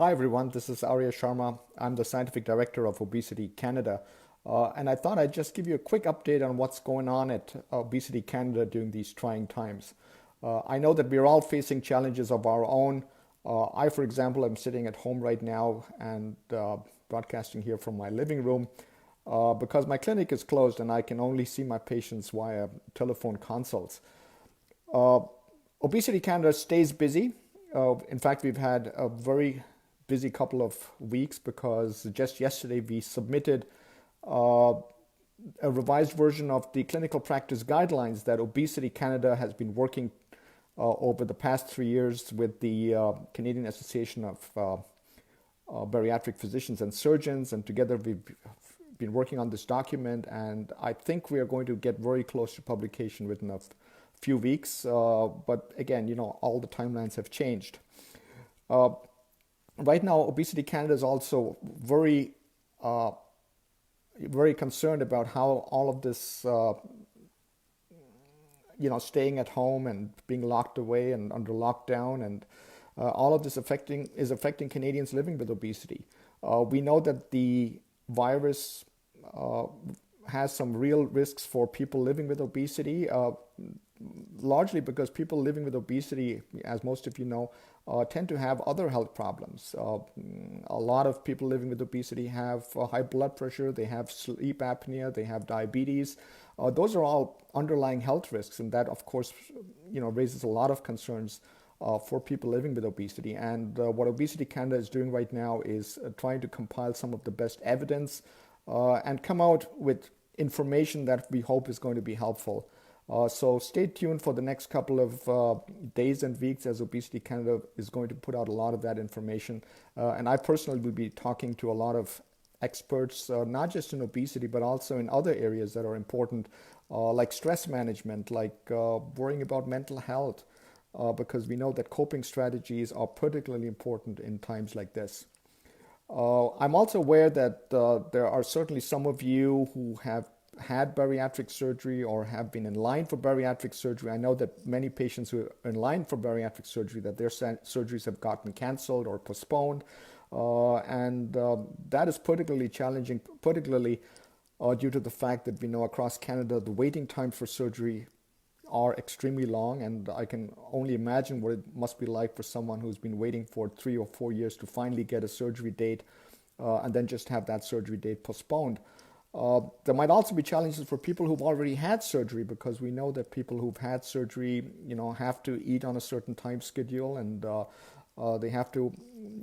Hi everyone, this is Arya Sharma. I'm the Scientific Director of Obesity Canada. And I thought I'd just give you a quick update on what's going on at Obesity Canada during these trying times. I know that we're all facing challenges of our own. For example, am sitting at home right now and broadcasting here from my living room because my clinic is closed and I can only see my patients via telephone consults. Uh, Obesity Canada stays busy. In fact, we've had a very busy couple of weeks because just yesterday we submitted uh, a revised version of the clinical practice guidelines that Obesity Canada has been working over the past 3 years with the Canadian Association of Bariatric Physicians and Surgeons, and together we've been working on this document, and I think we are going to get very close to publication within a few weeks. But again, all the timelines have changed. Uh, right now, Obesity Canada is also uh, very concerned about how all of this, staying at home and being locked away and under lockdown, and all of this affecting Canadians living with obesity. We know that the virus uh, has some real risks for people living with obesity, largely because people living with obesity, as most of you know, tend to have other health problems. A lot of people living with obesity have high blood pressure, they have sleep apnea, they have diabetes. Those are all underlying health risks, and that, of course, raises a lot of concerns for people living with obesity. And what Obesity Canada is doing right now is trying to compile some of the best evidence and come out with information that we hope is going to be helpful. So stay tuned for the next couple of days and weeks as Obesity Canada is going to put out a lot of that information. And I personally will be talking to a lot of experts, not just in obesity, but also in other areas that are important, like stress management, like worrying about mental health, because we know that coping strategies are particularly important in times like this. I'm also aware that there are certainly some of you who have had bariatric surgery or have been in line for bariatric surgery. I know that many patients who are in line for bariatric surgery, that their surgeries have gotten canceled or postponed. And that is particularly challenging, particularly due to the fact that we know across Canada the waiting times for surgery are extremely long, and I can only imagine what it must be like for someone who's been waiting for 3 or 4 years to finally get a surgery date and then just have that surgery date postponed. There might also be challenges for people who've already had surgery, because we know that people who've had surgery, have to eat on a certain time schedule, and they have to,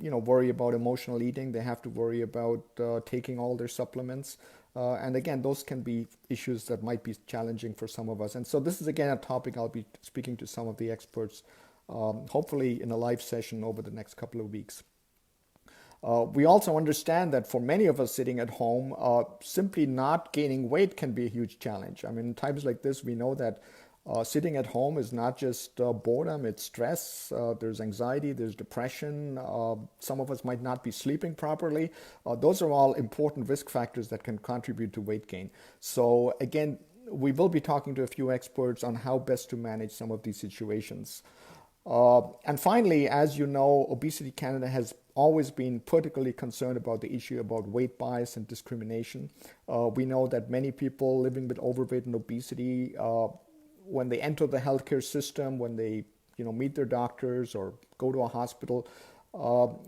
worry about emotional eating. They have to worry about taking all their supplements. And again, those can be issues that might be challenging for some of us. And so this is again a topic I'll be speaking to some of the experts, hopefully in a live session over the next couple of weeks. We also understand that for many of us sitting at home, simply not gaining weight can be a huge challenge. I mean, in times like this, we know that sitting at home is not just boredom, it's stress, there's anxiety, there's depression. Some of us might not be sleeping properly. Those are all important risk factors that can contribute to weight gain. So again, we will be talking to a few experts on how best to manage some of these situations. And finally, as you know, Obesity Canada has always been particularly concerned about the issue about weight bias and discrimination. We know that many people living with overweight and obesity, when they enter the healthcare system, when they meet their doctors or go to a hospital,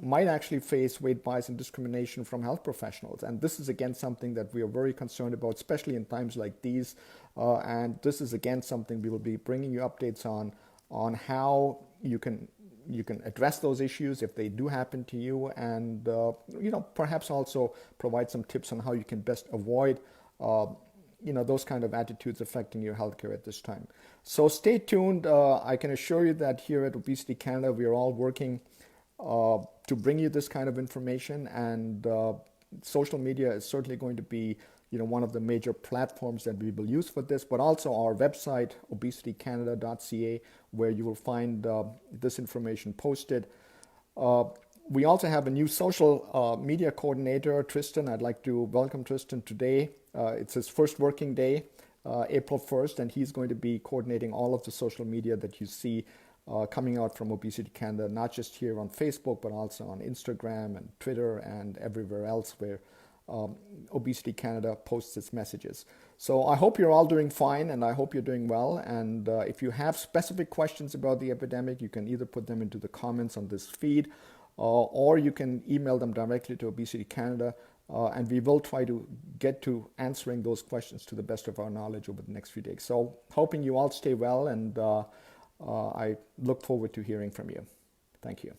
might actually face weight bias and discrimination from health professionals. And this is again something that we are very concerned about, especially in times like these. And this is again something we will be bringing you updates on how you can address those issues if they do happen to you, and perhaps also provide some tips on how you can best avoid those kind of attitudes affecting your healthcare at this time. So stay tuned. I can assure you that here at Obesity Canada, we are all working to bring you this kind of information, and social media is certainly going to be one of the major platforms that we will use for this, but also our website, obesitycanada.ca, where you will find this information posted. Uh, we also have a new social media coordinator, Tristan. I'd like to welcome Tristan today. It's his first working day, April 1st, and he's going to be coordinating all of the social media that you see coming out from Obesity Canada, not just here on Facebook, but also on Instagram and Twitter and everywhere else where Obesity Canada posts its messages. So I hope you're all doing fine, and I hope you're doing well. And if you have specific questions about the epidemic, you can either put them into the comments on this feed, or you can email them directly to Obesity Canada, and we will try to get to answering those questions to the best of our knowledge over the next few days. So hoping you all stay well, and I look forward to hearing from you. Thank you.